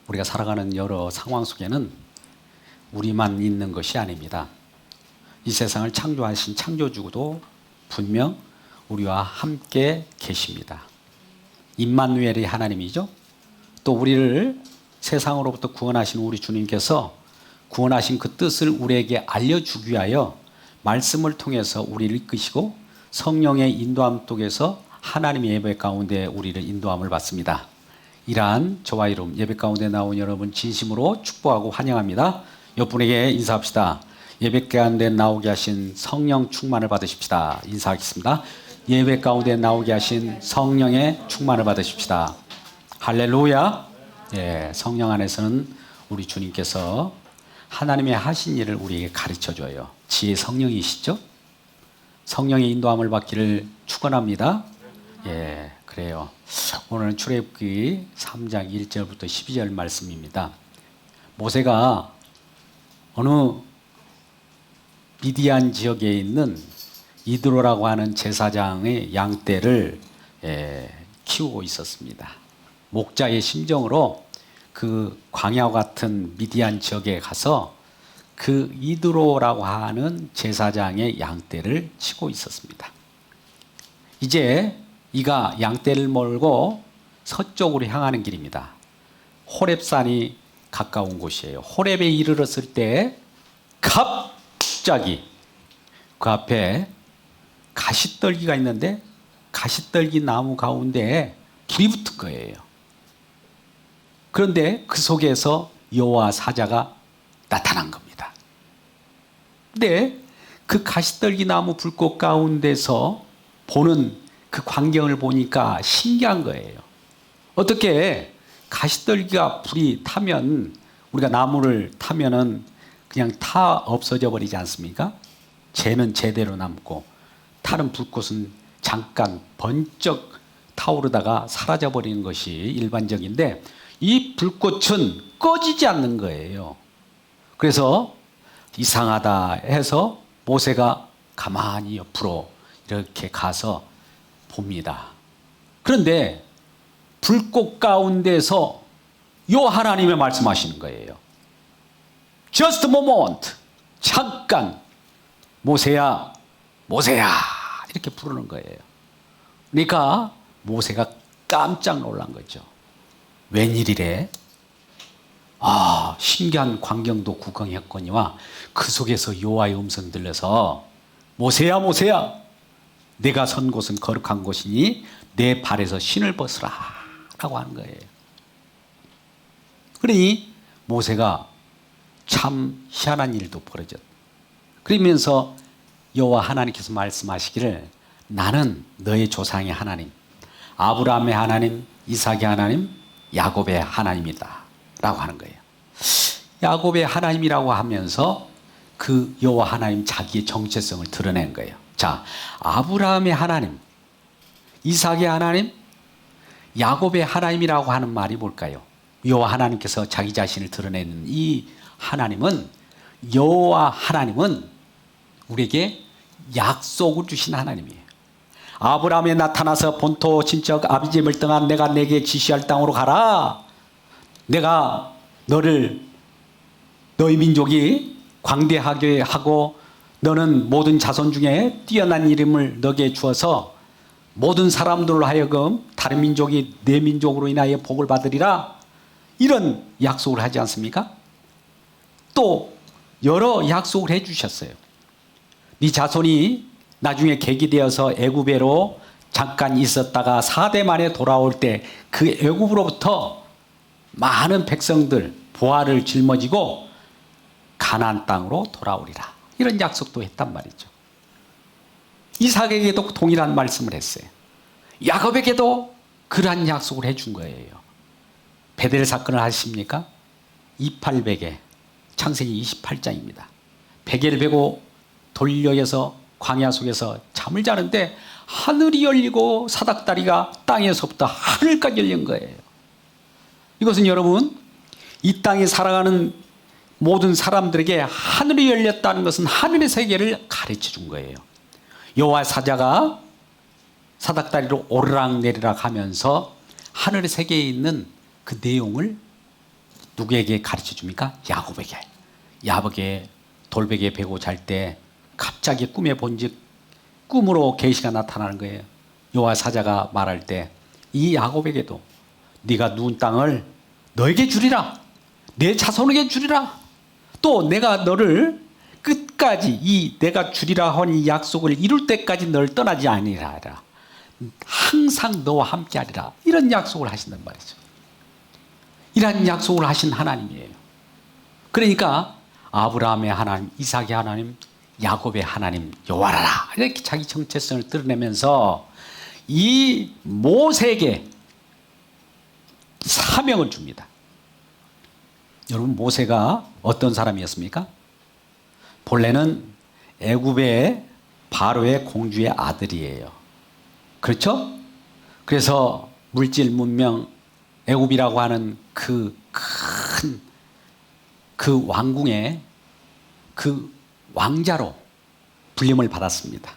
우리가 살아가는 여러 상황 속에는 우리만 있는 것이 아닙니다. 이 세상을 창조하신 창조주도 분명 우리와 함께 계십니다. 임마누엘이 하나님이죠. 또 우리를 세상으로부터 구원하신 우리 주님께서 구원하신 그 뜻을 우리에게 알려주기 위하여 말씀을 통해서 우리를 이끄시고 성령의 인도함 속에서 하나님의 예배 가운데 우리를 인도함을 받습니다. 이러한 저와 이름 예배 가운데 나온 여러분 진심으로 축복하고 환영합니다. 옆분에게 인사합시다. 예배 가운데 나오게 하신 성령 충만을 받으십시다. 인사하겠습니다. 예배 가운데 나오게 하신 성령의 충만을 받으십시다. 할렐루야. 예, 성령 안에서는 우리 주님께서 하나님의 하신 일을 우리에게 가르쳐줘요. 지혜 성령이시죠? 성령의 인도함을 받기를 축원합니다. 예, 그래요. 오늘은 출애굽기 3장 1절부터 12절 말씀입니다. 모세가 어느 미디안 지역에 있는 이드로라고 하는 제사장의 양떼를 키우고 있었습니다. 목자의 심정으로 그 광야 같은 미디안 지역에 가서 그 이드로라고 하는 제사장의 양떼를 치고 있었습니다. 이제 이가 양떼를 몰고 서쪽으로 향하는 길입니다. 호렙산이 가까운 곳이에요. 호렙에 이르렀을 때 갑자기 그 앞에 가시떨기가 있는데 가시떨기 나무 가운데에 불이 붙은 거예요. 그런데 그 속에서 여호와 사자가 나타난 겁니다. 근데 그 가시떨기 나무 불꽃 가운데서 보는 그 광경을 보니까 신기한 거예요. 어떻게 가시떨기가 불이 타면 우리가 나무를 타면은 그냥 타 없어져 버리지 않습니까? 재는 제대로 남고 타는 불꽃은 잠깐 번쩍 타오르다가 사라져 버리는 것이 일반적인데 이 불꽃은 꺼지지 않는 거예요. 그래서 이상하다 해서 모세가 가만히 옆으로 이렇게 가서 봅니다. 그런데 불꽃 가운데서 요 하나님의 말씀하시는 거예요. Just a moment. 잠깐. 모세야, 모세야. 이렇게 부르는 거예요. 그러니까 모세가 깜짝 놀란 거죠. 웬일이래? 아, 신기한 광경도 구경했거니와 그 속에서 여호와의 음성 들려서 모세야, 모세야. 내가 선 곳은 거룩한 곳이니 내 발에서 신을 벗으라 라고 하는 거예요. 그러니 모세가 참 희한한 일도 벌어졌다. 그러면서 여호와 하나님께서 말씀하시기를 나는 너의 조상의 하나님, 아브라함의 하나님, 이삭의 하나님, 야곱의 하나님이다 라고 하는 거예요. 야곱의 하나님이라고 하면서 그 여호와 하나님 자기의 정체성을 드러낸 거예요. 자, 아브라함의 하나님, 이삭의 하나님, 야곱의 하나님이라고 하는 말이 뭘까요? 여호와 하나님께서 자기 자신을 드러내는 이 하나님은, 여호와 하나님은 우리에게 약속을 주신 하나님이에요. 아브라함에 나타나서 본토 친척 아비집을 떠난 내가 내게 지시할 땅으로 가라. 내가 너희 민족이 광대하게 하고 너는 모든 자손 중에 뛰어난 이름을 너에게 주어서 모든 사람들로 하여금 다른 민족이 내 민족으로 인하여 복을 받으리라. 이런 약속을 하지 않습니까? 또 여러 약속을 해 주셨어요. 네 자손이 나중에 계기되어서 애굽에로 잠깐 있었다가 4대 만에 돌아올 때 그 애굽으로부터 많은 백성들 보화를 짊어지고 가나안 땅으로 돌아오리라. 이런 약속도 했단 말이죠. 이삭에게도 동일한 말씀을 했어요. 야곱에게도 그러한 약속을 해준 거예요. 베델 사건을 아십니까? 2800에 창세기 28장입니다. 베개를 베고 돌려에서 광야 속에서 잠을 자는데 하늘이 열리고 사닥다리가 땅에서부터 하늘까지 열린 거예요. 이것은 여러분, 이 땅에 살아가는 모든 사람들에게 하늘이 열렸다는 것은 하늘의 세계를 가르쳐 준 거예요. 여호와 사자가 사닥다리로 오르락 내리락 하면서 하늘의 세계에 있는 그 내용을 누구에게 가르쳐 줍니까? 야곱에게. 야곱에게 돌베개 베고 잘 때 갑자기 꿈에 본즉 꿈으로 계시가 나타나는 거예요. 여호와 사자가 말할 때 이 야곱에게도 네가 누운 땅을 너에게 주리라. 내 자손에게 주리라. 또 내가 너를 끝까지 이 내가 주리라 하니 약속을 이룰 때까지 널 떠나지 아니하리라. 항상 너와 함께하리라. 이런 약속을 하신단 말이죠. 이런 약속을 하신 하나님이에요. 그러니까 아브라함의 하나님, 이삭의 하나님, 야곱의 하나님 여호와라 이렇게 자기 정체성을 드러내면서 이 모세에게 사명을 줍니다. 여러분, 모세가 어떤 사람이었습니까? 본래는 애굽의 바로의 공주의 아들이에요. 그렇죠? 그래서 물질 문명 애굽이라고 하는 그 왕궁의 그 왕자로 불림을 받았습니다.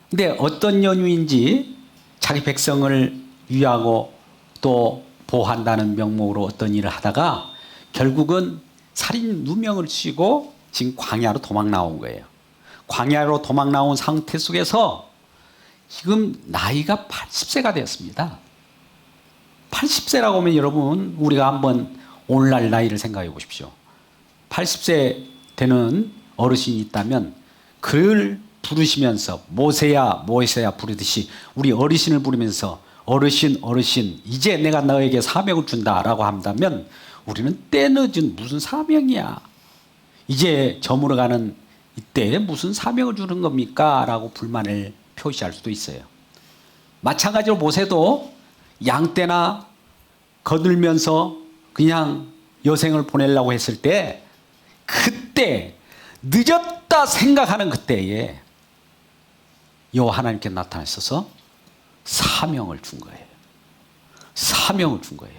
근데 어떤 연유인지 자기 백성을 위하고 또 보호한다는 명목으로 어떤 일을 하다가 결국은 살인 누명을 씌고 지금 광야로 도망 나온 거예요. 광야로 도망 나온 상태 속에서 지금 나이가 80세가 되었습니다. 80세라고 하면 여러분, 우리가 한번 오늘날 나이를 생각해 보십시오. 80세 되는 어르신이 있다면 그를 부르시면서 모세야 모세야 부르듯이 우리 어르신을 부르면서 어르신 이제 내가 너에게 사명을 준다라고 한다면 우리는 때늦은 무슨 사명이야, 이제 저물어가는 이때 무슨 사명을 주는 겁니까? 라고 불만을 표시할 수도 있어요. 마찬가지로 모세도 양떼나 거들면서 그냥 여생을 보내려고 했을 때 그때 늦었다 생각하는 그때에 여호와 하나님께 나타나셔서 사명을 준 거예요. 사명을 준 거예요.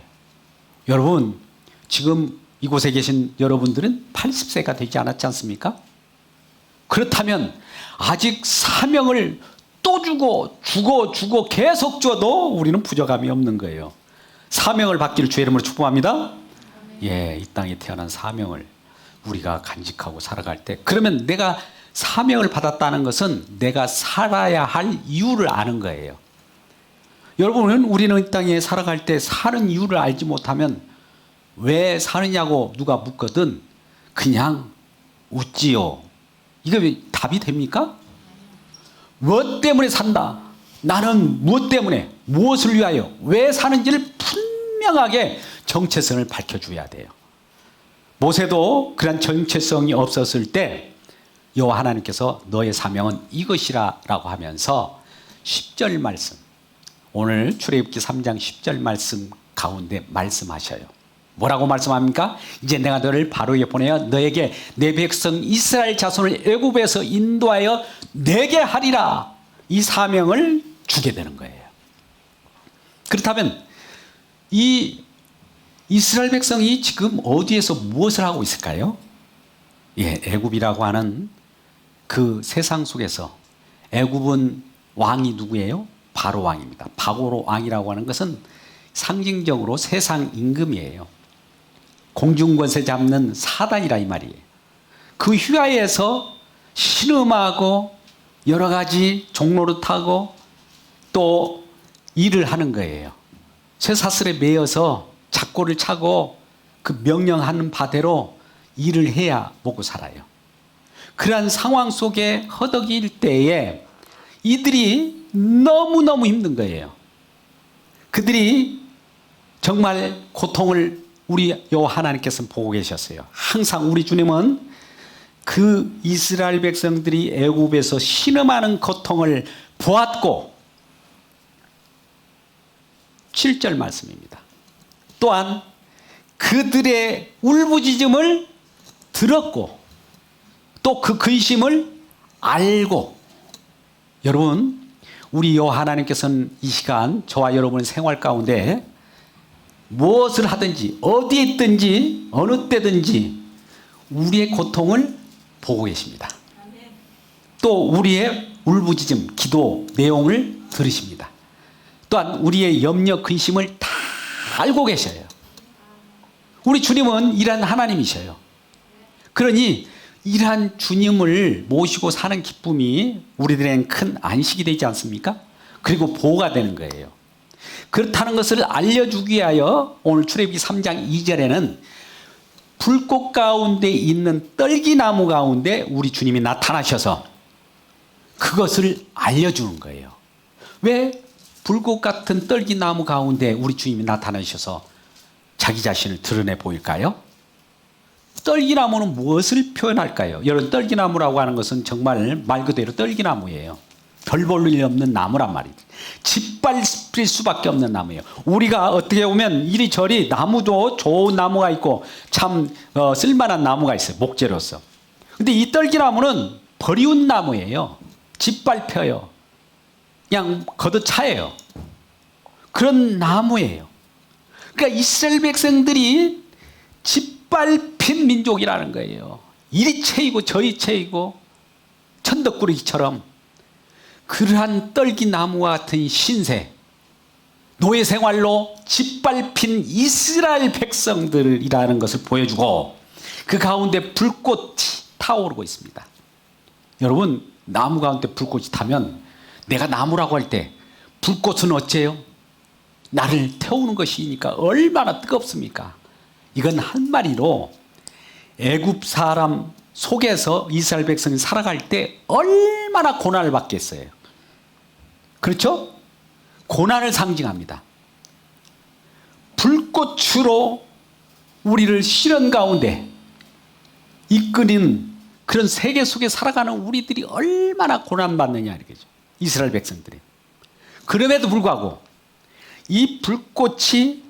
여러분, 지금 이곳에 계신 여러분들은 80세가 되지 않았지 않습니까? 그렇다면 아직 사명을 또 주고 계속 줘도 우리는 부족함이 없는 거예요. 사명을 받기를 주의 이름으로 축복합니다. 예, 이 땅에 태어난 사명을 우리가 간직하고 살아갈 때, 그러면 내가 사명을 받았다는 것은 내가 살아야 할 이유를 아는 거예요. 여러분은 우리는 이 땅에 살아갈 때 사는 이유를 알지 못하면 왜 사느냐고 누가 묻거든 그냥 웃지요. 이게 답이 됩니까? 무엇 때문에 산다? 나는 무엇 때문에, 무엇을 위하여, 왜 사는지를 분명하게 정체성을 밝혀줘야 돼요. 모세도 그런 정체성이 없었을 때 여호와 하나님께서 너의 사명은 이것이라 라고 하면서 10절 말씀, 오늘 출애굽기 3장 10절 말씀 가운데 말씀하셔요. 뭐라고 말씀합니까? 이제 내가 너를 바로에 보내어 너에게 내 백성 이스라엘 자손을 애굽에서 인도하여 내게 하리라. 이 사명을 주게 되는 거예요. 그렇다면 이 이스라엘 백성이 지금 어디에서 무엇을 하고 있을까요? 예, 애굽이라고 하는 그 세상 속에서 애굽은 왕이 누구예요? 바로 왕입니다. 바로 왕이라고 하는 것은 상징적으로 세상 임금이에요. 공중권세 잡는 사단이라 이 말이에요. 그 휘하에서 신음하고 여러 가지 종노릇하고 또 일을 하는 거예요. 쇠사슬에 매여서 작고를 차고 그 명령하는 바대로 일을 해야 먹고 살아요. 그러한 상황 속에 허덕일 때에 이들이 너무너무 힘든 거예요. 그들이 정말 고통을 우리 여호와 하나님께서는 보고 계셨어요. 항상 우리 주님은 그 이스라엘 백성들이 애굽에서 신음하는 고통을 보았고 7절 말씀입니다. 또한 그들의 울부짖음을 들었고 또 그 근심을 알고, 여러분, 우리 여호와 하나님께서는 이 시간 저와 여러분의 생활 가운데 무엇을 하든지 어디에 있든지 어느 때든지 우리의 고통을 보고 계십니다. 또 우리의 울부짖음, 기도 내용을 들으십니다. 또한 우리의 염려, 근심을 다 알고 계셔요. 우리 주님은 이러한 하나님이셔요. 그러니 이러한 주님을 모시고 사는 기쁨이 우리들에겐 큰 안식이 되지 않습니까? 그리고 보호가 되는 거예요. 그렇다는 것을 알려주기 위하여 오늘 출애굽기 3장 2절에는 불꽃 가운데 있는 떨기나무 가운데 우리 주님이 나타나셔서 그것을 알려주는 거예요. 왜 불꽃 같은 떨기나무 가운데 우리 주님이 나타나셔서 자기 자신을 드러내 보일까요? 떨기나무는 무엇을 표현할까요? 여러분, 떨기나무라고 하는 것은 정말 말 그대로 떨기나무예요. 별 볼 일 없는 나무란 말이지. 짓밟힐 수밖에 없는 나무예요. 우리가 어떻게 보면 이리저리 나무도 좋은 나무가 있고 참 쓸만한 나무가 있어요. 목재로서. 근데 이 떨기나무는 버리운 나무예요. 짓밟혀요. 그냥 걷어차예요. 그런 나무예요. 그러니까 이스라엘 백성들이 짓밟힌 민족이라는 거예요. 이리 채이고 저리 채이고 천덕꾸러기처럼 그러한 떨기나무와 같은 신세, 노예 생활로 짓밟힌 이스라엘 백성들이라는 것을 보여주고 그 가운데 불꽃이 타오르고 있습니다. 여러분, 나무 가운데 불꽃이 타면 내가 나무라고 할 때 불꽃은 어째요? 나를 태우는 것이니까 얼마나 뜨겁습니까? 이건 한마디로 애굽 사람 속에서 이스라엘 백성이 살아갈 때 얼마나 고난을 받겠어요. 그렇죠? 고난을 상징합니다. 불꽃으로 우리를 시련 가운데 이끄는 그런 세계 속에 살아가는 우리들이 얼마나 고난받느냐 이렇게죠. 이스라엘 백성들이. 그럼에도 불구하고 이 불꽃이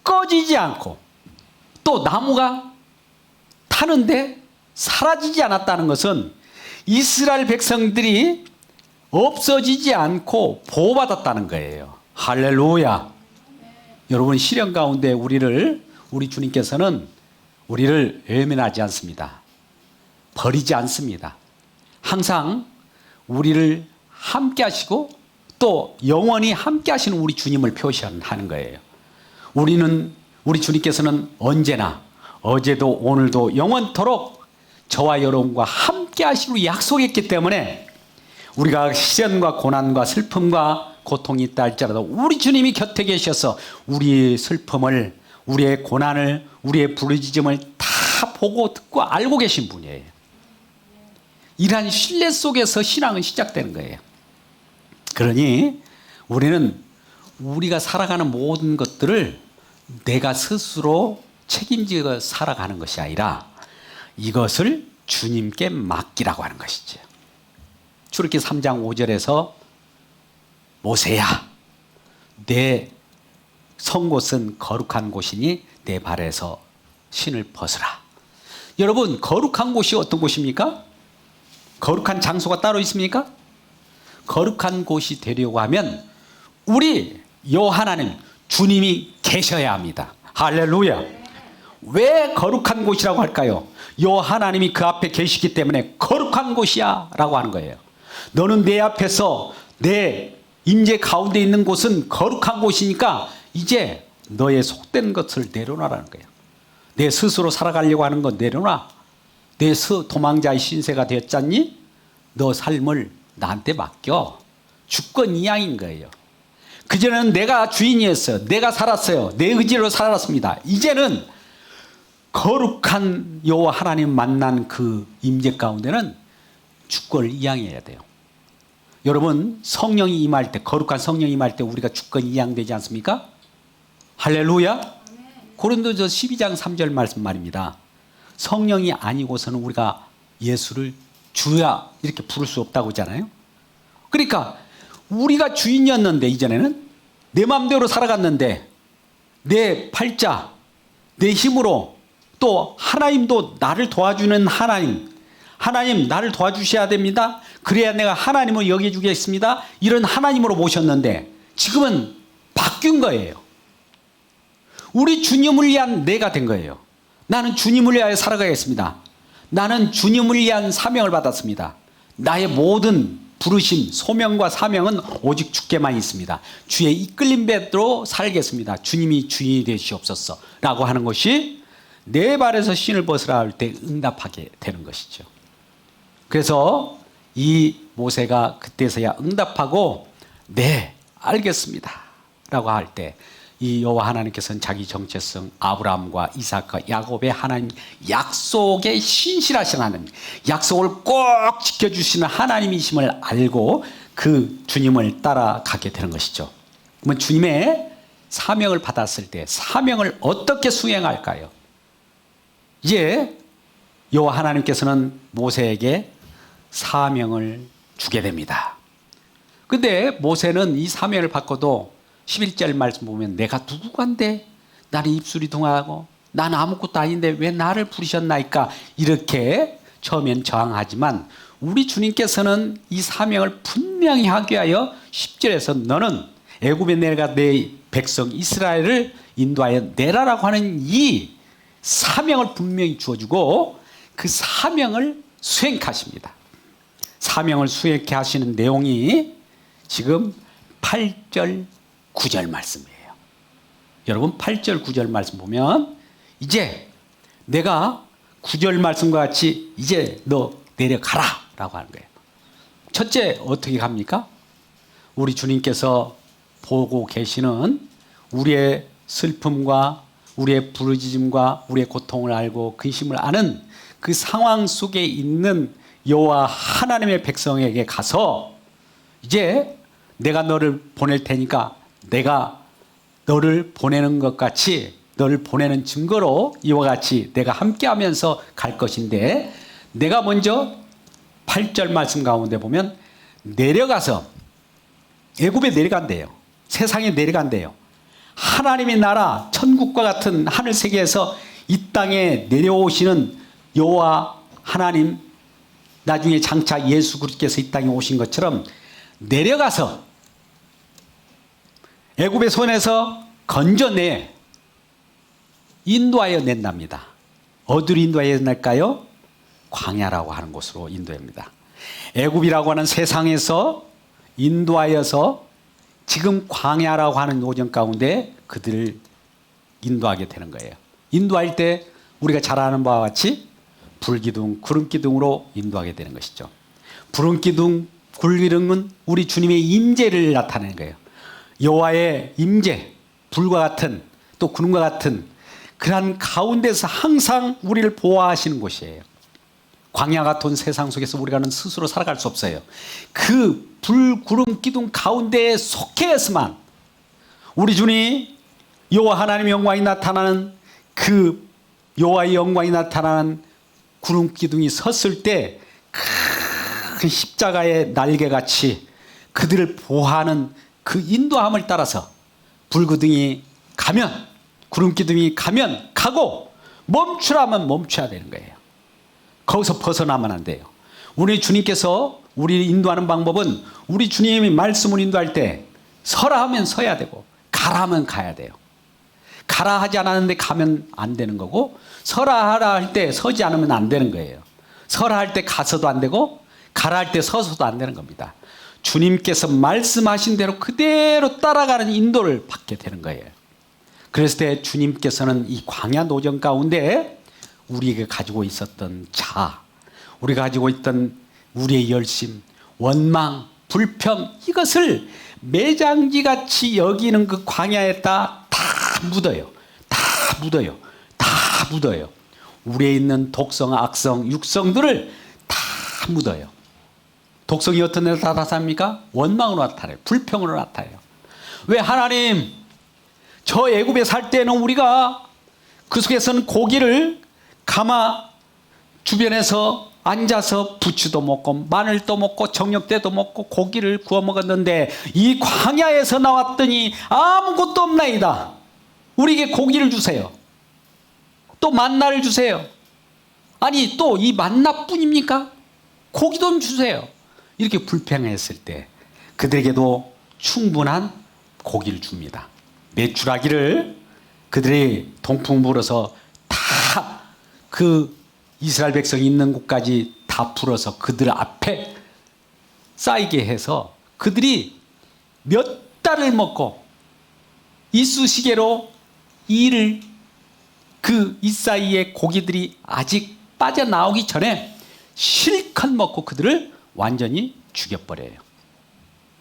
꺼지지 않고 또 나무가 타는데 사라지지 않았다는 것은 이스라엘 백성들이 없어지지 않고 보호받았다는 거예요. 할렐루야. 여러분, 시련 가운데 우리 주님께서는 우리를 외면하지 않습니다. 버리지 않습니다. 항상 우리를 함께 하시고 또 영원히 함께 하시는 우리 주님을 표시하는 거예요. 우리 주님께서는 언제나 어제도 오늘도 영원토록 저와 여러분과 함께 하시기로 약속했기 때문에 우리가 시련과 고난과 슬픔과 고통이 있다 할지라도 우리 주님이 곁에 계셔서 우리의 슬픔을, 우리의 고난을, 우리의 부르짖음을 다 보고 듣고 알고 계신 분이에요. 이러한 신뢰 속에서 신앙은 시작되는 거예요. 그러니 우리는 우리가 살아가는 모든 것들을 내가 스스로 책임지고 살아가는 것이 아니라 이것을 주님께 맡기라고 하는 것이죠. 출애굽기 3장 5절에서 모세야, 내 선 곳은 거룩한 곳이니 내 발에서 신을 벗으라. 여러분, 거룩한 곳이 어떤 곳입니까? 거룩한 장소가 따로 있습니까? 거룩한 곳이 되려고 하면 우리 여 하나님 주님이 계셔야 합니다. 할렐루야. 왜 거룩한 곳이라고 할까요? 여 하나님이 그 앞에 계시기 때문에 거룩한 곳이야 라고 하는 거예요. 너는 내 앞에서 내 임재 가운데 있는 곳은 거룩한 곳이니까 이제 너의 속된 것을 내려놔라는 거예요. 내 스스로 살아가려고 하는 건 내려놔. 내 도망자의 신세가 되었잖니? 너 삶을 나한테 맡겨. 주권 이양인 거예요. 그전에는 내가 주인이었어요. 내가 살았어요. 내 의지로 살았습니다. 이제는 거룩한 여호와 하나님 만난 그 임재 가운데는 주권을 이양해야 돼요. 여러분, 성령이 임할 때, 거룩한 성령이 임할 때 우리가 주권이 이양되지 않습니까? 할렐루야. 고린도서 12장 3절 말씀 말입니다. 성령이 아니고서는 우리가 예수를 주야 이렇게 부를 수 없다고 하잖아요. 그러니까 우리가 주인이었는데 이전에는 내 마음대로 살아갔는데 내 팔자, 내 힘으로 또 하나님도 나를 도와주는 하나님 나를 도와주셔야 됩니다. 그래야 내가 하나님을 여겨주겠습니다. 이런 하나님으로 모셨는데 지금은 바뀐 거예요. 우리 주님을 위한 내가 된 거예요. 나는 주님을 위하여 살아가겠습니다. 나는 주님을 위한 사명을 받았습니다. 나의 모든 부르심, 소명과 사명은 오직 주께만 있습니다. 주의 이끌림 배로 살겠습니다. 주님이 주인이 되시옵소서 라고 하는 것이 내 발에서 신을 벗으라 할 때 응답하게 되는 것이죠. 그래서 이 모세가 그때서야 응답하고 네 알겠습니다 라고 할 때 이 여호와 하나님께서는 자기 정체성 아브라함과 이삭과 야곱의 하나님 약속에 신실하신 하나님, 약속을 꼭 지켜주시는 하나님이심을 알고 그 주님을 따라가게 되는 것이죠. 그러면 주님의 사명을 받았을 때 사명을 어떻게 수행할까요? 이제 여호와 하나님께서는 모세에게 사명을 주게 됩니다. 근데 모세는 이 사명을 받고도 11절 말씀 보면 내가 누구간데 나는 입술이 동하고 나는 아무것도 아닌데 왜 나를 부르셨나이까 이렇게 처음엔 저항하지만 우리 주님께서는 이 사명을 분명히 하기 위하여 10절에서 너는 애굽에 내려가 내 백성 이스라엘을 인도하여 내라라고 하는 이 사명을 분명히 주어주고 그 사명을 수행하십니다. 사명을 수행케 하시는 내용이 지금 8절 9절 말씀이에요. 여러분 8절 9절 말씀 보면 이제 내가 9절 말씀과 같이 이제 너 내려가라 라고 하는 거예요. 첫째 어떻게 갑니까? 우리 주님께서 보고 계시는 우리의 슬픔과 우리의 부르짖음과 우리의 고통을 알고 근심을 아는 그 상황 속에 있는 여호와 하나님의 백성에게 가서 이제 내가 너를 보낼 테니까 내가 너를 보내는 것 같이 너를 보내는 증거로 이와 같이 내가 함께하면서 갈 것인데 내가 먼저 8절 말씀 가운데 보면 내려가서 애굽에 내려간대요. 세상에 내려간대요. 하나님의 나라 천국과 같은 하늘 세계에서 이 땅에 내려오시는 여호와 하나님 나중에 장차 예수 그리스도께서 이 땅에 오신 것처럼 내려가서 애굽의 손에서 건져내 인도하여 낸답니다. 어디로 인도하여 낼까요? 광야라고 하는 곳으로 인도합니다. 애굽이라고 하는 세상에서 인도하여서 지금 광야라고 하는 노정 가운데 그들을 인도하게 되는 거예요. 인도할 때 우리가 잘 아는 바와 같이 불기둥, 구름기둥으로 인도하게 되는 것이죠. 구름기둥, 굴기둥은 우리 주님의 임재를 나타내는 거예요. 여호와의 임재, 불과 같은 또 구름과 같은 그러한 가운데서 항상 우리를 보호하시는 곳이에요. 광야 같은 세상 속에서 우리가는 스스로 살아갈 수 없어요. 그 불, 구름, 기둥 가운데에 속해서만 우리 주님 여호와 하나님의 영광이 나타나는 그 여호와의 영광이 나타나는 구름 기둥이 섰을 때 큰 십자가의 날개같이 그들을 보호하는 그 인도함을 따라서 불기둥이 가면 구름 기둥이 가면 가고 멈추라면 멈춰야 되는 거예요. 거기서 벗어나면 안 돼요. 우리 주님께서 우리를 인도하는 방법은 우리 주님이 말씀을 인도할 때 서라 하면 서야 되고 가라 하면 가야 돼요. 가라 하지 않았는데 가면 안 되는 거고 서라 하라 할 때 서지 않으면 안 되는 거예요. 서라 할 때 가서도 안 되고 가라 할 때 서서도 안 되는 겁니다. 주님께서 말씀하신 대로 그대로 따라가는 인도를 받게 되는 거예요. 그랬을 때 주님께서는 이 광야 노정 가운데 우리에게 가지고 있었던 자, 우리가 가지고 있던 우리의 열심, 원망, 불평 이것을 매장지같이 여기는 그 광야에다 다 묻어요. 다 묻어요. 다 묻어요. 우리에 있는 독성, 악성, 육성들을 다 묻어요. 독성이 어떤 데로 다 나타납니까? 원망으로 나타나요. 불평으로 나타나요. 왜 하나님 저 애굽에 살 때는 우리가 그 속에서는 고기를 가마 주변에서 앉아서 부추도 먹고 마늘도 먹고 정력대도 먹고 고기를 구워 먹었는데 이 광야에서 나왔더니 아무것도 없나이다. 우리에게 고기를 주세요. 또 만나를 주세요. 아니 또 이 만나뿐입니까? 고기도 좀 주세요. 이렇게 불평했을 때 그들에게도 충분한 고기를 줍니다. 메추라기를 그들이 동풍 불어서 다 그 이스라엘 백성이 있는 곳까지 다 불어서 그들 앞에 쌓이게 해서 그들이 몇 달을 먹고 이쑤시개로 이를 그 이 사이에 고기들이 아직 빠져나오기 전에 실컷 먹고 그들을 완전히 죽여버려요.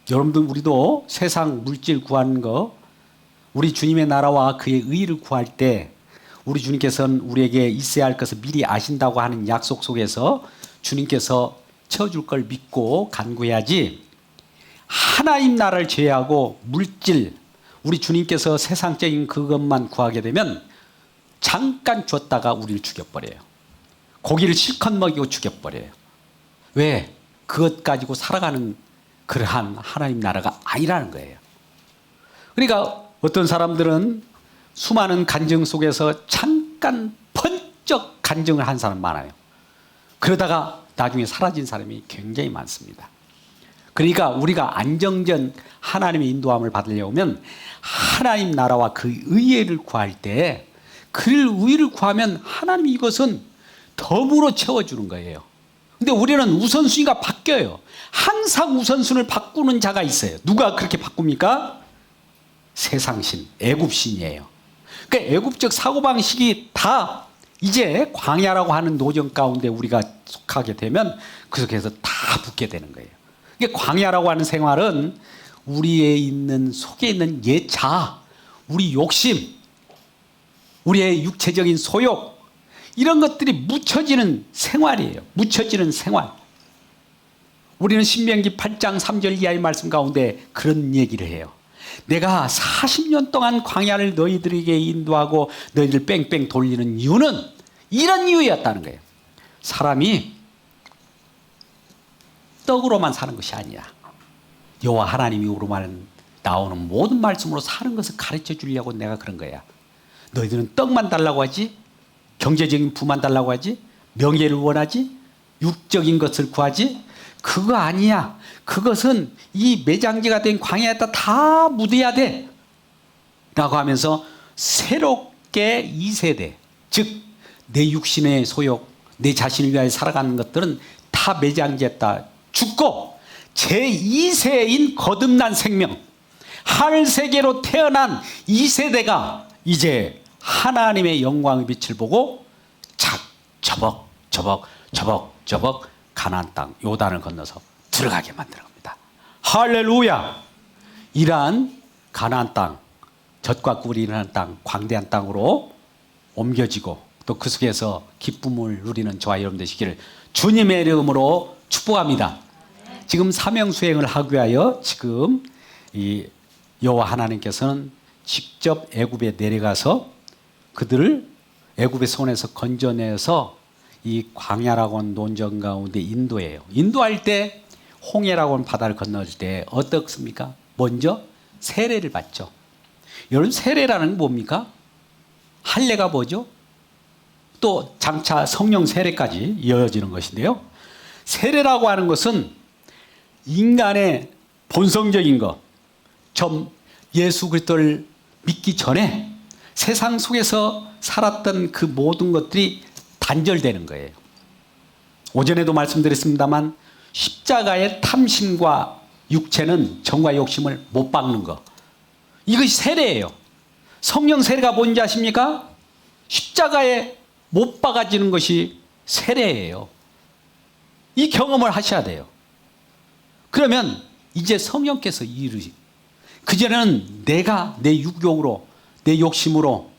여러분들, 우리도 세상 물질 구하는 거, 우리 주님의 나라와 그의 의를 구할 때 우리 주님께서는 우리에게 있어야 할 것을 미리 아신다고 하는 약속 속에서 주님께서 채워줄 걸 믿고 간구해야지, 하나님 나라를 제외하고 물질, 우리 주님께서 세상적인 그것만 구하게 되면 잠깐 줬다가 우리를 죽여버려요. 고기를 실컷 먹이고 죽여버려요. 왜? 그것 가지고 살아가는 그러한 하나님 나라가 아니라는 거예요. 그러니까 어떤 사람들은 수많은 간증 속에서 잠깐 번쩍 간증을 한 사람 많아요. 그러다가 나중에 사라진 사람이 굉장히 많습니다. 그러니까 우리가 안정전 하나님의 인도함을 받으려면 하나님 나라와 그 의를 구할 때, 그 의를 구하면 하나님이 이것은 덤으로 채워주는 거예요. 근데 우리는 우선순위가 바뀌어요. 항상 우선순위를 바꾸는 자가 있어요. 누가 그렇게 바꿉니까? 세상신, 애굽신이에요. 그러니까 애굽적 사고방식이 다 이제 광야라고 하는 노정 가운데 우리가 속하게 되면 그 속에서 다 붙게 되는 거예요. 그러니까 광야라고 하는 생활은 우리의 있는 속에 있는 옛 자아, 우리 욕심, 우리의 육체적인 소욕, 이런 것들이 묻혀지는 생활이에요. 묻혀지는 생활. 우리는 신명기 8장 3절 이하의 말씀 가운데 그런 얘기를 해요. 내가 40년 동안 광야를 너희들에게 인도하고 너희들 뺑뺑 돌리는 이유는 이런 이유였다는 거예요. 사람이 떡으로만 사는 것이 아니야. 여호와 하나님이 우리만 나오는 모든 말씀으로 사는 것을 가르쳐 주려고 내가 그런 거야. 너희들은 떡만 달라고 하지, 경제적인 부만 달라고 하지, 명예를 원하지, 육적인 것을 구하지, 그거 아니야. 그것은 이 매장지가 된 광야에다 다 묻어야 돼 라고 하면서 새롭게 2세대, 즉 내 육신의 소욕, 내 자신을 위하여 살아가는 것들은 다 매장지에다 죽고 제2세인 거듭난 생명, 하늘세계로 태어난 2세대가 이제 하나님의 영광의 빛을 보고 저벅 가나안 땅 요단을 건너서 들어가게 만드는 겁니다. 할렐루야! 이러한 가나안 땅, 젖과 꿀이 일어나는 땅, 광대한 땅으로 옮겨지고 또 그 속에서 기쁨을 누리는 저와 여러분 되시기를 주님의 이름으로 축복합니다. 지금 사명 수행을 하기 위하여 지금 이 여호와 하나님께서는 직접 애굽에 내려가서 그들을 애굽의 손에서 건져내서 이 광야라고 하는 논전 가운데 인도해요. 인도할 때 홍해라고 하는 바다를 건널 때 어떻습니까? 먼저 세례를 받죠. 여러분, 세례라는 게 뭡니까? 할례가 뭐죠? 또 장차 성령 세례까지 이어지는 것인데요. 세례라고 하는 것은 인간의 본성적인 것, 좀 예수 그리스도를 믿기 전에 세상 속에서 살았던 그 모든 것들이 단절되는 거예요. 오전에도 말씀드렸습니다만 십자가의 탐심과 육체는 정과 욕심을 못 박는 것, 이것이 세례예요. 성령 세례가 뭔지 아십니까? 십자가에 못 박아지는 것이 세례예요. 이 경험을 하셔야 돼요. 그러면 이제 성령께서 이루시. 그전에는 내가 내 육욕으로, 내 욕심으로,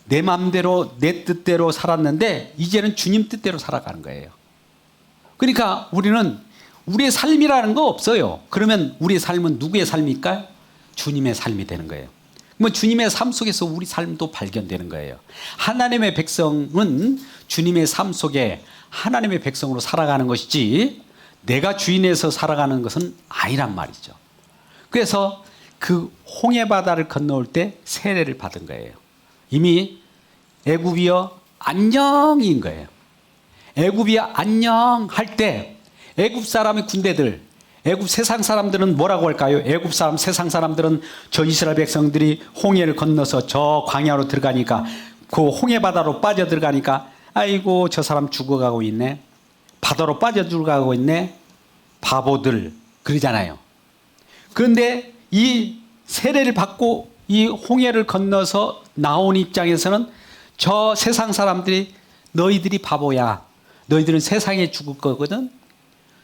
내 마음대로, 내 뜻대로 살았는데 이제는 주님 뜻대로 살아가는 거예요. 그러니까 우리는 우리의 삶이라는 거 없어요. 그러면 우리의 삶은 누구의 삶일까요? 주님의 삶이 되는 거예요. 뭐 주님의 삶 속에서 우리 삶도 발견되는 거예요. 하나님의 백성은 주님의 삶 속에 하나님의 백성으로 살아가는 것이지 내가 주인에서 살아가는 것은 아니란 말이죠. 그래서 그 홍해 바다를 건너올 때 세례를 받은 거예요. 이미 애굽이여 안녕인 거예요. 애굽이여 안녕할 때 애굽 사람의 군대들, 애굽 세상 사람들은 뭐라고 할까요? 애굽 사람, 세상 사람들은 저 이스라엘 백성들이 홍해를 건너서 저 광야로 들어가니까, 그 홍해 바다로 빠져 들어가니까 아이고 저 사람 죽어가고 있네, 바다로 빠져 들어가고 있네, 바보들 그러잖아요. 그런데 이 세례를 받고 이 홍해를 건너서 나온 입장에서는 저 세상 사람들이 너희들이 바보야. 너희들은 세상에 죽을 거거든.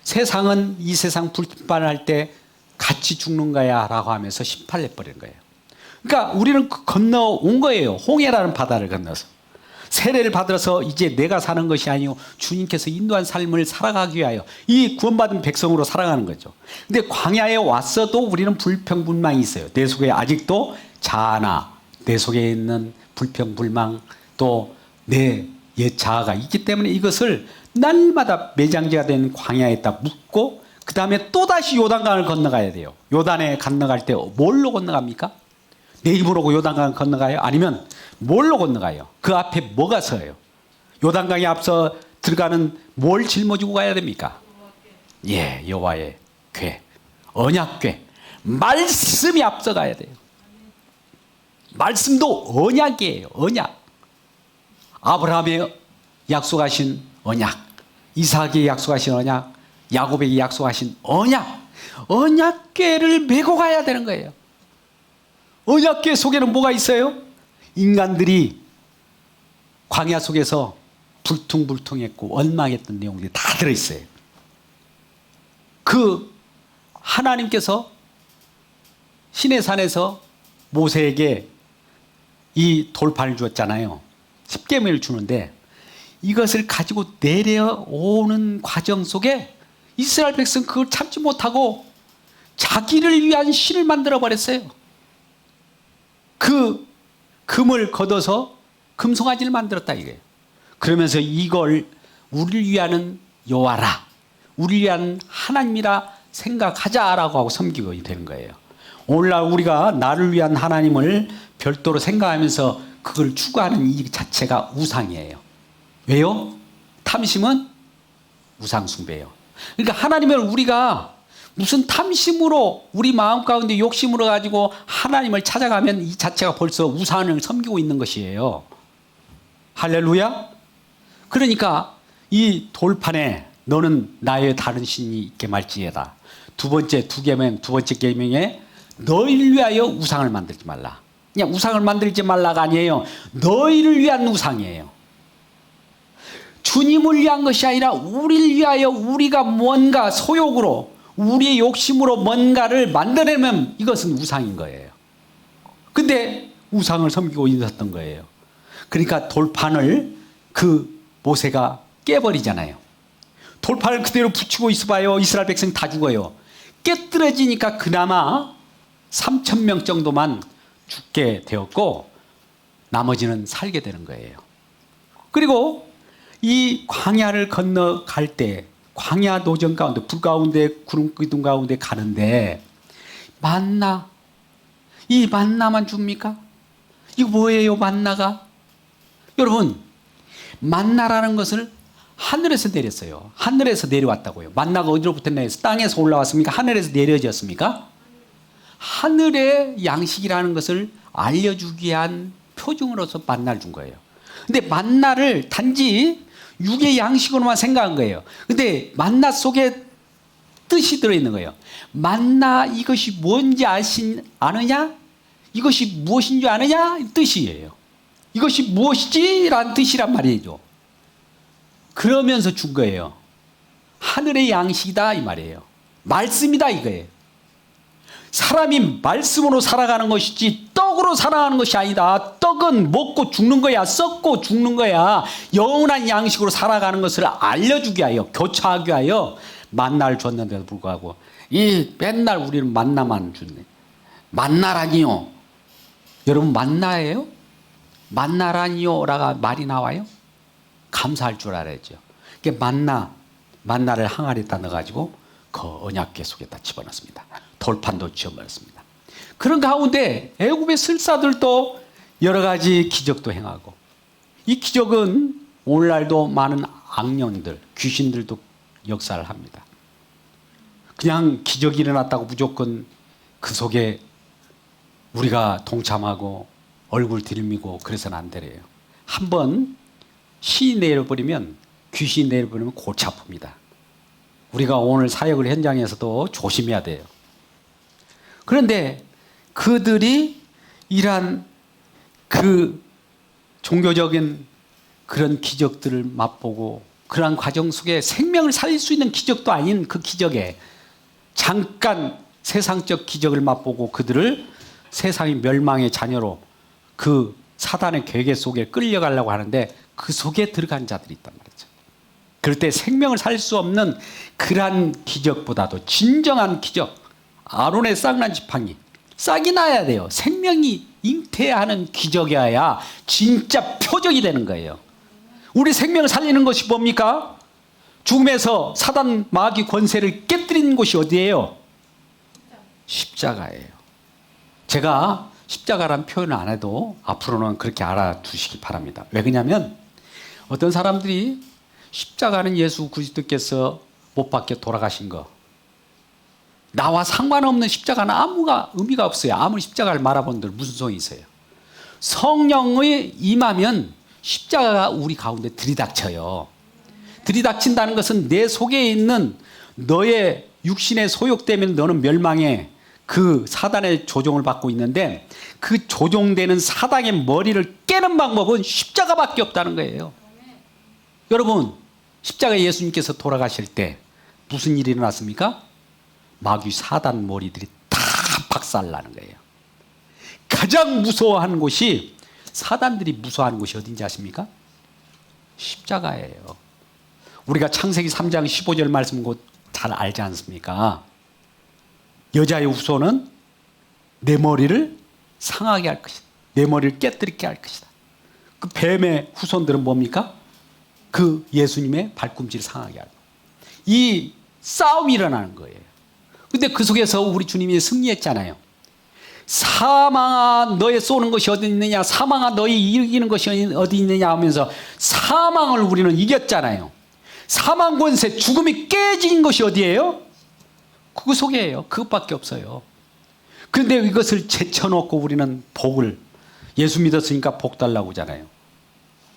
세상은 이 세상 불판할 때 같이 죽는 거야 라고 하면서 심판을 해버리는 거예요. 그러니까 우리는 건너온 거예요. 홍해라는 바다를 건너서. 세례를 받아서 이제 내가 사는 것이 아니고 주님께서 인도한 삶을 살아가기 위하여 이 구원받은 백성으로 살아가는 거죠. 근데 광야에 왔어도 우리는 불평불망이 있어요. 내 속에 아직도 자아나 내 속에 있는 불평불망 또 내 옛 자아가 있기 때문에 이것을 날마다 매장지가 된 광야에다 묻고 그 다음에 또다시 요단강을 건너가야 돼요. 요단에 건너갈 때 뭘로 건너갑니까? 내 입으로 요단강을 건너가요? 아니면 뭘로 건너가요? 그 앞에 뭐가 서요? 요단강에 앞서 들어가는 뭘 짊어지고 가야 됩니까? 예, 여호와의 궤, 언약궤, 말씀이 앞서가야 돼요. 말씀도 언약이에요. 언약. 아브라함의 약속하신 언약, 이삭에게 약속하신 언약, 야곱에게 약속하신 언약, 언약궤를 메고 가야 되는 거예요. 언약궤 속에는 뭐가 있어요? 인간들이 광야 속에서 불퉁불퉁했고 원망했던 내용들이 다 들어있어요. 그 하나님께서 시내산에서 모세에게 이 돌판을 주었잖아요. 십계명을 주는데 이것을 가지고 내려오는 과정 속에 이스라엘 백성 그걸 참지 못하고 자기를 위한 신을 만들어 버렸어요. 그 금을 걷어서 금송아지를 만들었다 이거예요. 그러면서 이걸 우리를 위하는 여호와라, 우리를 위한 하나님이라 생각하자라고 하고 섬기게 되는 거예요. 오늘날 우리가 나를 위한 하나님을 별도로 생각하면서 그걸 추구하는 이 자체가 우상이에요. 왜요? 탐심은 우상 숭배예요. 그러니까 하나님을 우리가 무슨 탐심으로 우리 마음 가운데 욕심으로 가지고 하나님을 찾아가면 이 자체가 벌써 우상을 섬기고 있는 것이에요. 할렐루야. 그러니까 이 돌판에 너는 나의 다른 신이 있게 말지어다. 두 번째 계명에 너희를 위하여 우상을 만들지 말라. 그냥 우상을 만들지 말라가 아니에요. 너희를 위한 우상이에요. 주님을 위한 것이 아니라 우리를 위하여 우리가 뭔가 소욕으로 우리의 욕심으로 뭔가를 만들어내면 이것은 우상인 거예요. 근데 우상을 섬기고 있었던 거예요. 그러니까 돌판을 그 모세가 깨버리잖아요. 돌판을 그대로 붙이고 있어봐요. 이스라엘 백성 다 죽어요. 깨뜨려지니까 그나마 3,000명 정도만 죽게 되었고 나머지는 살게 되는 거예요. 그리고 이 광야를 건너갈 때 광야 노정 가운데 불 가운데 구름 기둥 가운데 가는데 만나, 이 만나만 줍니까? 이거 뭐예요 만나가? 여러분 만나라는 것을 하늘에서 내렸어요. 하늘에서 내려왔다고요. 만나가 어디로부터 내렸어요? 땅에서 올라왔습니까? 하늘에서 내려졌습니까? 하늘의 양식이라는 것을 알려주기 위한 표징으로서 만나를 준 거예요. 근데 만나를 단지 육의 양식으로만 생각한 거예요. 근데 만나 속에 뜻이 들어있는 거예요. 만나 이것이 뭔지 아느냐? 이것이 무엇인 줄 아느냐? 뜻이에요. 이것이 무엇이지? 라는 뜻이란 말이죠. 그러면서 준 거예요. 하늘의 양식이다 이 말이에요. 말씀이다 이거예요. 사람이 말씀으로 살아가는 것이지 떡으로 살아가는 것이 아니다. 떡은 먹고 죽는 거야. 썩고 죽는 거야. 영원한 양식으로 살아가는 것을 알려주기 위하여 교차하기 위하여 만나를 줬는데도 불구하고 이 맨날 우리는 만나만 주네. 만나라니요. 여러분 만나예요? 만나라니요라가 말이 나와요? 감사할 줄 알아야죠. 이게 만나를 항아리에다 넣어가지고 그 언약궤 속에다 집어넣습니다. 돌판도 지어버렸습니다. 그런 가운데 애굽의 술사들도 여러 가지 기적도 행하고 이 기적은 오늘날도 많은 악령들, 귀신들도 역사를 합니다. 그냥 기적이 일어났다고 무조건 그 속에 우리가 동참하고 얼굴 들이미고 그래서는 안 되래요. 한번 신이 내려버리면 귀신이 내려버리면 골치 아픕니다. 우리가 오늘 사역을 현장에서도 조심해야 돼요. 그런데 그들이 일한 그 종교적인 그런 기적들을 맛보고 그러한 과정 속에 생명을 살릴 수 있는 기적도 아닌 그 기적에 잠깐 세상적 기적을 맛보고 그들을 세상의 멸망의 자녀로 그 사단의 계계 속에 끌려가려고 하는데 그 속에 들어간 자들이 있단 말이죠. 그럴 때 생명을 살릴 수 없는 그러한 기적보다도 진정한 기적, 아론의 싹난 지팡이, 싹이 나야 돼요. 생명이 잉태하는 기적이어야 진짜 표적이 되는 거예요. 우리 생명을 살리는 것이 뭡니까? 죽음에서 사단 마귀 권세를 깨뜨리는 곳이 어디예요? 십자가예요. 제가 십자가란 표현을 안 해도 앞으로는 그렇게 알아두시기 바랍니다. 왜 그러냐면 어떤 사람들이 십자가는 예수 그리스도께서 못 박혀 돌아가신 거, 나와 상관없는 십자가는 아무가 의미가 없어요. 아무리 십자가를 말아본들 무슨 소용이 있어요. 성령이 임하면 십자가가 우리 가운데 들이닥쳐요. 들이닥친다는 것은 내 속에 있는 너의 육신의 소욕 때문에 너는 멸망해 그 사단의 조종을 받고 있는데 그 조종되는 사단의 머리를 깨는 방법은 십자가밖에 없다는 거예요. 여러분, 십자가에 예수님께서 돌아가실 때 무슨 일이 일어났습니까? 마귀 사단 머리들이 다 박살나는 거예요. 가장 무서워하는 곳이, 사단들이 무서워하는 곳이 어딘지 아십니까? 십자가예요. 우리가 창세기 3장 15절 말씀 곧 잘 알지 않습니까? 여자의 후손은 내 머리를 상하게 할 것이다. 내 머리를 깨뜨리게 할 것이다. 그 뱀의 후손들은 뭡니까? 그 예수님의 발꿈치를 상하게 하고. 이 싸움이 일어나는 거예요. 근데 그 속에서 우리 주님이 승리했잖아요. 사망아 너의 쏘는 것이 어디 있느냐, 사망아 너의 이기는 것이 어디 있느냐 하면서 사망을 우리는 이겼잖아요. 사망 권세, 죽음이 깨진 것이 어디예요? 그 속에예요. 그것밖에 없어요. 그런데 이것을 제쳐놓고 우리는 복을, 예수 믿었으니까 복 달라고 하잖아요.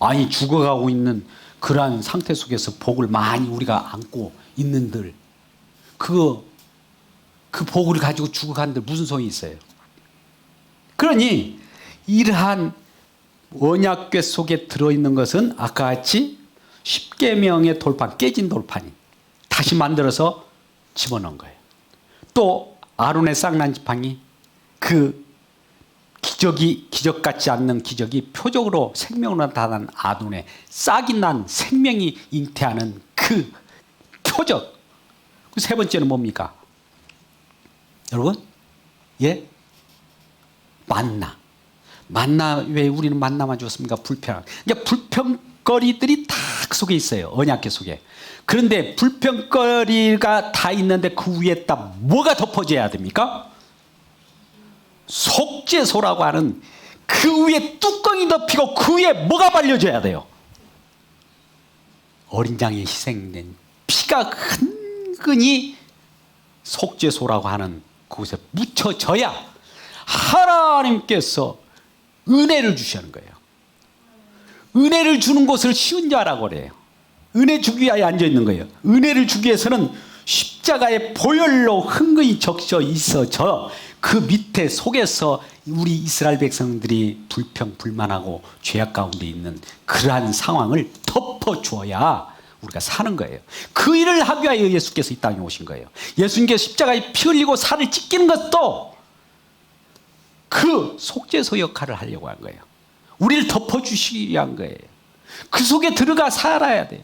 아니 죽어가고 있는 그러한 상태 속에서 복을 많이 우리가 안고 있는들 그 복을 가지고 죽어간들 무슨 소용이 있어요? 그러니 이러한 언약궤 속에 들어있는 것은 아까 같이 십계명의 돌판, 깨진 돌판이 다시 만들어서 집어넣은 거예요. 또 아론의 쌍난 지팡이, 그 기적이 기적 같지 않는 기적이 표적으로 생명으로 나타난 아론의 싹이 난 생명이 잉태하는 그 표적. 그 세 번째는 뭡니까? 여러분, 예? 만나. 왜 우리는 만나만 줬습니까? 불평. 그러니까 불평거리들이 다 그 속에 있어요. 언약궤 속에. 그런데 불평거리가 다 있는데 그 위에 딱 뭐가 덮어져야 됩니까? 속죄소라고 하는 그 위에 뚜껑이 덮이고 그 위에 뭐가 발려져야 돼요? 어린 양이 희생된 피가 근근히 속죄소라고 하는 그곳에 묻혀져야 하나님께서 은혜를 주시는 거예요. 은혜를 주는 곳을 쉬운 자라고 그래요. 은혜 주기 위하여 앉아있는 거예요. 은혜를 주기 위해서는 십자가의 보혈로 흥건히 적셔 있어져 그 밑에 속에서 우리 이스라엘 백성들이 불평 불만하고 죄악 가운데 있는 그러한 상황을 덮어주어야 우리가 사는 거예요. 그 일을 하기 위하여 예수께서 이 땅에 오신 거예요. 예수님께서 십자가에 피 흘리고 살을 찢기는 것도 그 속죄소 역할을 하려고 한 거예요. 우리를 덮어주시기 위한 거예요. 그 속에 들어가 살아야 돼요.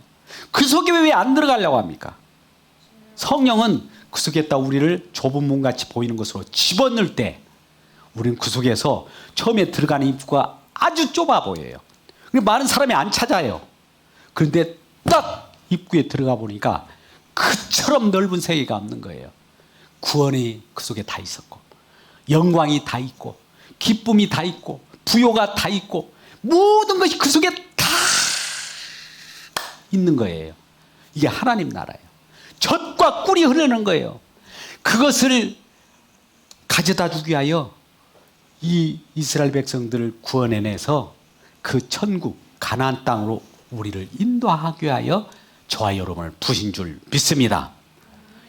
그 속에 왜 안 들어가려고 합니까? 성령은 그 속에다 우리를 좁은 문같이 보이는 것으로 집어넣을 때 우리는 그 속에서 처음에 들어가는 입구가 아주 좁아 보여요. 많은 사람이 안 찾아요. 그런데 딱 입구에 들어가 보니까 그처럼 넓은 세계가 없는 거예요. 구원이 그 속에 다 있었고, 영광이 다 있고, 기쁨이 다 있고, 부요가 다 있고, 모든 것이 그 속에 다 있는 거예요. 이게 하나님 나라예요. 젖과 꿀이 흐르는 거예요. 그것을 가져다 주기 위하여 이 이스라엘 백성들을 구원해내서 그 천국 가나안 땅으로 우리를 인도하기 위하여 저와 여러분을 부신 줄 믿습니다.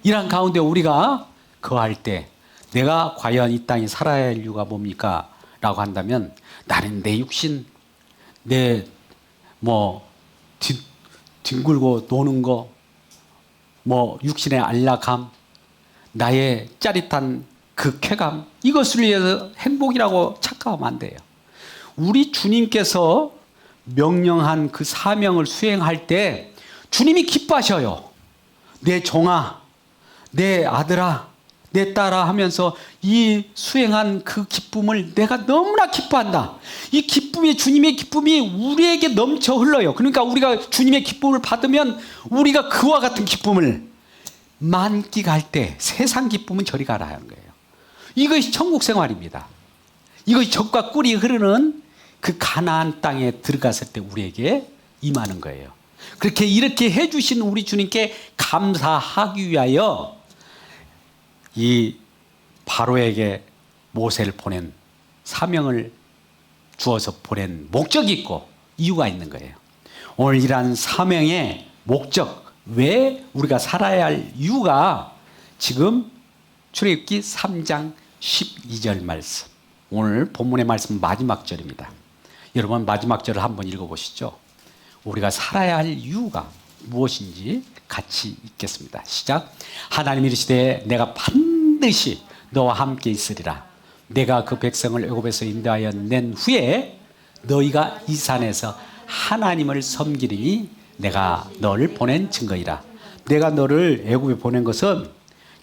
이런 가운데 우리가 거할 때 내가 과연 이 땅에 살아야 할 이유가 뭡니까? 라고 한다면 나는 내 육신, 내 뭐 뒹굴고 노는 거, 뭐 육신의 안락함, 나의 짜릿한 그 쾌감, 이것을 위해서 행복이라고 착각하면 안 돼요. 우리 주님께서 명령한 그 사명을 수행할 때 주님이 기뻐하셔요. 내 종아, 내 아들아, 내 딸아 하면서 이 수행한 그 기쁨을 내가 너무나 기뻐한다. 이 기쁨이, 주님의 기쁨이 우리에게 넘쳐 흘러요. 그러니까 우리가 주님의 기쁨을 받으면 우리가 그와 같은 기쁨을 만끽할 때 세상 기쁨은 저리 가라 하는 거예요. 이것이 천국 생활입니다. 이것이 젖과 꿀이 흐르는 그 가나안 땅에 들어갔을 때 우리에게 임하는 거예요. 그렇게 이렇게 해주신 우리 주님께 감사하기 위하여 이 바로에게 모세를 보낸, 사명을 주어서 보낸 목적이 있고 이유가 있는 거예요. 오늘 이러한 사명의 목적, 왜 우리가 살아야 할 이유가 지금 출애굽기 3장 12절 말씀, 오늘 본문의 말씀 마지막 절입니다. 여러분 마지막 절을 한번 읽어보시죠. 우리가 살아야 할 이유가 무엇인지 같이 읽겠습니다. 시작. 하나님이 이르시되 내가 반드시 너와 함께 있으리라. 내가 그 백성을 애굽에서 인도하여 낸 후에 너희가 이 산에서 하나님을 섬기리니 내가 너를 보낸 증거이라. 내가 너를 애굽에 보낸 것은,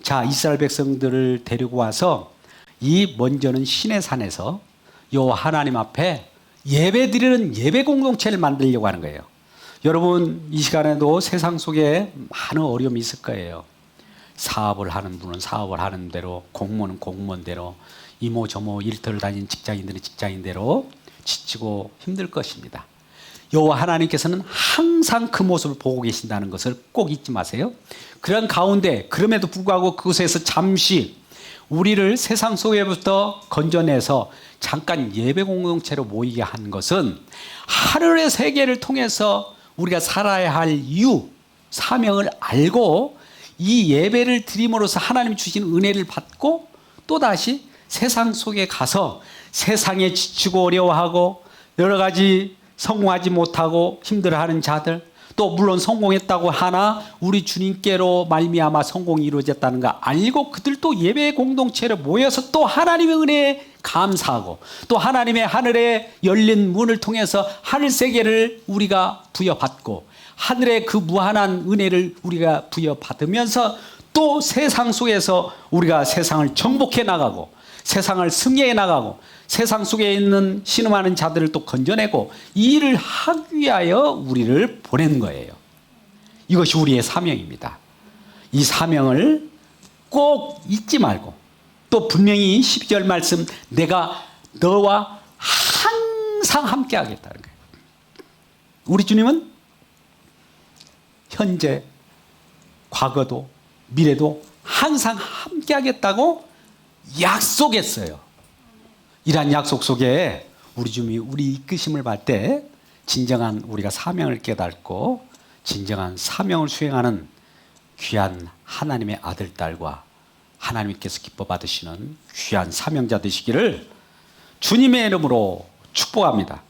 자, 이스라엘 백성들을 데리고 와서 이 먼저는 시내 산에서 여호와 하나님 앞에 예배드리는 예배 공동체를 만들려고 하는 거예요. 여러분 이 시간에도 세상 속에 많은 어려움이 있을 거예요. 사업을 하는 분은 사업을 하는 대로, 공무원은 공무원대로, 이모 저모 일터를 다니는 직장인들은 직장인대로 지치고 힘들 것입니다. 여호와 하나님께서는 항상 그 모습을 보고 계신다는 것을 꼭 잊지 마세요. 그런 가운데 그럼에도 불구하고 그곳에서 잠시 우리를 세상 속에부터 건져내서 잠깐 예배 공동체로 모이게 한 것은 하늘의 세계를 통해서 우리가 살아야 할 이유, 사명을 알고 이 예배를 드림으로써 하나님이 주신 은혜를 받고 또다시 세상 속에 가서 세상에 지치고 어려워하고 여러 가지 성공하지 못하고 힘들어하는 자들, 또 물론 성공했다고 하나 우리 주님께로 말미암아 성공이 이루어졌다는 거 알고 그들도 예배 공동체로 모여서 또 하나님의 은혜에 감사하고 또 하나님의 하늘에 열린 문을 통해서 하늘 세계를 우리가 부여받고 하늘의 그 무한한 은혜를 우리가 부여받으면서 또 세상 속에서 우리가 세상을 정복해 나가고 세상을 승리해 나가고 세상 속에 있는 신음하는 자들을 또 건져내고 이 일을 하기 위하여 우리를 보낸 거예요. 이것이 우리의 사명입니다. 이 사명을 꼭 잊지 말고 또 분명히 12절 말씀, 내가 너와 항상 함께 하겠다는 거예요. 우리 주님은 현재, 과거도 미래도 항상 함께 하겠다고 약속했어요. 이러한 약속 속에 우리 주님이 우리 이끄심을 받을 때 진정한 우리가 사명을 깨닫고 진정한 사명을 수행하는 귀한 하나님의 아들, 딸과 하나님께서 기뻐 받으시는 귀한 사명자 되시기를 주님의 이름으로 축복합니다.